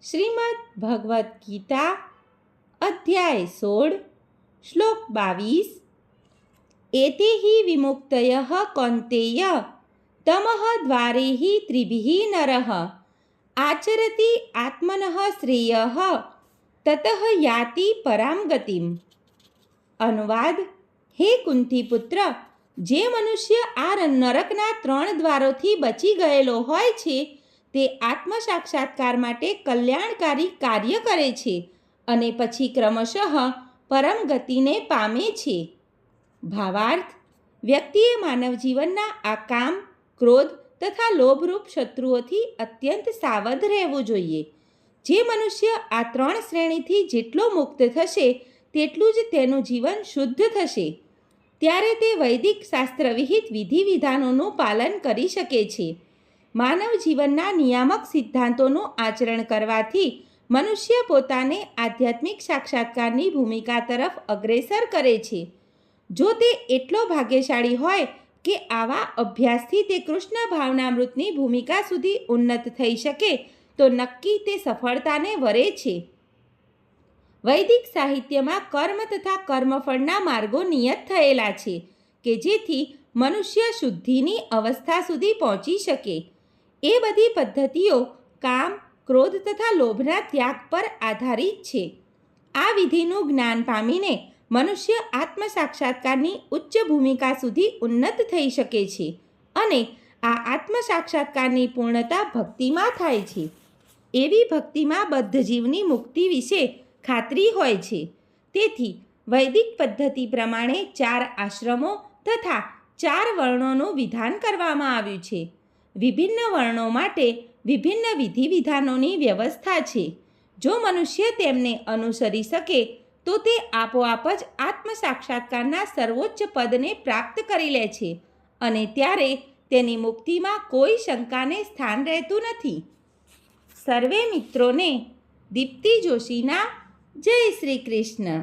શ્રીમદ્ ભગવદ્ ગીતા અધ્યાય 16 શ્લોક 22 એતે હિ વિમુક્તયઃ કૌન્તેય તમઃ દ્વારૈઃ ત્રિભિઃ નરઃ આચરતિ આત્મનઃ શ્રેયઃ તતઃ યાતિ પરામ ગતિમ. અનુવાદ: હે કુંતી પુત્ર, જે મનુષ્ય આ નરકના 3 દ્વારોથી બચી ગયેલો હોય છે તે આત્મ સાક્ષાત્કાર માટે કલ્યાણકારી કાર્ય કરે છે અને પછી ક્રમશઃ પરમ ગતિને પામે છે. ભાવાર્થ: વ્યક્તિએ માનવ જીવનના આ કામ, ક્રોધ તથા લોભરૂપ શત્રુઓથી અત્યંત સાવધ રહેવું જોઈએ. જે મનુષ્ય આ 3 શ્રેણીથી જેટલો મુક્ત થશે તેટલું જ તેનું જીવન શુદ્ધ થશે. ત્યારે તે વૈદિક શાસ્ત્રવિહિત વિધિ વિધાનોનું પાલન કરી શકે છે. માનવ જીવનના નિયામક સિદ્ધાંતોનું આચરણ કરવાથી મનુષ્ય પોતાને આધ્યાત્મિક સાક્ષાત્કારની ભૂમિકા તરફ અગ્રેસર કરે છે. જો તે એટલો ભાગ્યશાળી હોય કે આવા અભ્યાસથી તે કૃષ્ણ ભાવનામૃતની ભૂમિકા સુધી ઉન્નત થઈ શકે તો નક્કી તે સફળતાને વરે છે. વૈદિક સાહિત્યમાં કર્મ તથા કર્મફળના માર્ગો નિયત થયેલા છે કે જેથી મનુષ્ય શુદ્ધિની અવસ્થા સુધી પહોંચી શકે. એ બધી પદ્ધતિઓ કામ, ક્રોધ તથા લોભના ત્યાગ પર આધારિત છે. આ વિધિનું જ્ઞાન પામીને મનુષ્ય આત્મ સાક્ષાત્કારની ઉચ્ચ ભૂમિકા સુધી ઉન્નત થઈ શકે છે અને આ આત્મ સાક્ષાત્કારની પૂર્ણતા ભક્તિમાં થાય છે. એવી ભક્તિમાં બદ્ધ જીવની મુક્તિ વિશે ખાતરી હોય છે. તેથી વૈદિક પદ્ધતિ પ્રમાણે 4 આશ્રમો તથા 4 વર્ણોનું વિધાન કરવામાં આવ્યું છે. વિભિન્ન વર્ણો માટે વિભિન્ન વિધિ વિધાનોની વ્યવસ્થા છે. જો મનુષ્ય તેમને અનુસરી શકે તો તે આપોઆપ જ આત્મ સાક્ષાત્કારના સર્વોચ્ચ પદને પ્રાપ્ત કરી લે છે અને ત્યારે તેની મુક્તિમાં કોઈ શંકાને સ્થાન રહેતું નથી. સર્વે મિત્રોને દીપ્તિ જોશીના જય શ્રી કૃષ્ણ.